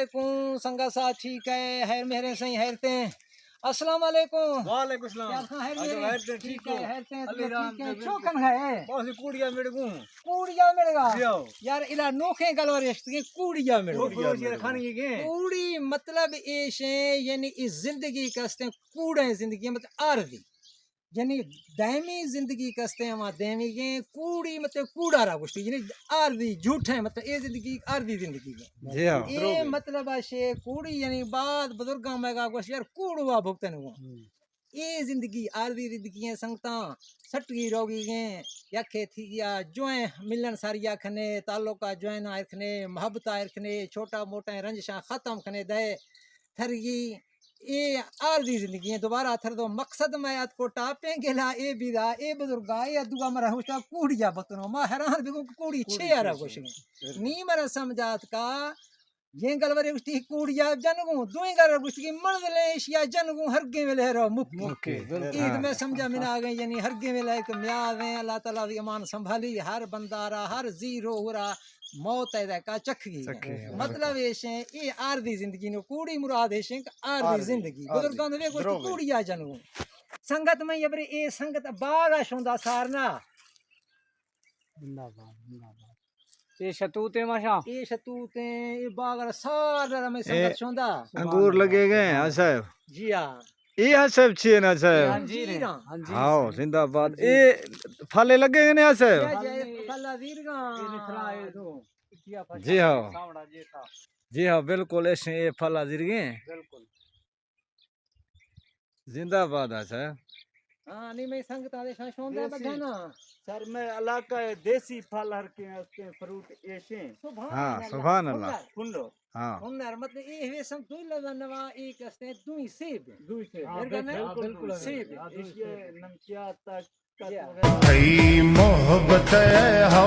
वालेकुम संगा साथ ठीक है हैर मेरे सही हैरते हैं। अस्सलाम वालेकुम। वालेकुम सलाम। क्या हैर अच्छा, मेरे हैरते ठीक हो? है हैरते हैं अल्लाह राम ठीक है दे चोकन है बहुत सी कूड़िया मेरे को कूड़िया मिलेगा जियो यार इला नोखे गलवर के कूड़िया वो मिलेगा। पड़ोसी खाने के कूड़ी मतलब एश है यानी इस जिंदगी कस्ते कूड़े जिंदगी मतलब आरदी यानी दायमी जिंदगी कस्ते हैं वहाँ दायमी के कूड़ी मतलब कूड़ा रहा कुछ यानी आरदी झूठ है मतलब ये जिंदगी आरदी जिंदगी है जी हाँ ये मतलब आशे कूड़ी यानी बाद बुजुर्गों में का कुछ यार कूड़वा भुगतन हुआ ये जिंदगी आरदी जिंदगी है संगता सटगी रोगी के यखे थी या जोए मिलन सारिया खने ताल्लुका जोए ना रखने मोहब्बत रखने छोटा मोटा रंजशा खत्म खने दे थरगी ये आरदी जिंदगी है दोबारा थर दो मकसद में याद को टापे गेला ए बिदा ए बुजुर्गा ए दुआ मरा हुस्ता कूड़िया बतनो मा हैरान बिगो कूड़ी छे यार कुछ नी मरा समझात का ये गलवरे उस्ती कूड़िया जनगु दुई गर उस्ती मंदले एशिया जनगु हरगे में लहरो मुक्के ईद में समझा में आ गई यानी हरगे में लायक म्यावे अल्लाह ताला दी अमान संभाली हर बंदारा हर जीरो हुरा मौत है का चखगी मतलब ये आरदी जिंदगी नो कूड़ी मुराद है आरदी जिंदगी बुजुर्गां ने कुछ कूड़िया जनगु संगत में ये ए संगत बागा शोंदा सारना ये शतूते माशा ये शतूते ये बागा सारा में संगत शोंदा अंगूर लगे गए हैं साहब जी हां ये सब छे ना साहब अंजीर हाँ जिंदाबाद ये फले लगे गए ना साहब फला वीरगा जी हाँ जी हाँ बिल्कुल ऐसे ये फल हाजिर गए बिल्कुल जिंदाबाद है साहब हाँ नहीं मैं संगत आदे शोंदा बगाना सर मैं इलाका है देसी फल हर के उसके फ्रूट ऐसे हाँ सुभान अल्लाह सुन लो हाँ उन्नर मतलब ये वे सम दुई लदनवा एक असते दुई सेब दूर से बिल्कुल सेब ये नमकिया तक मोहब्बत है हो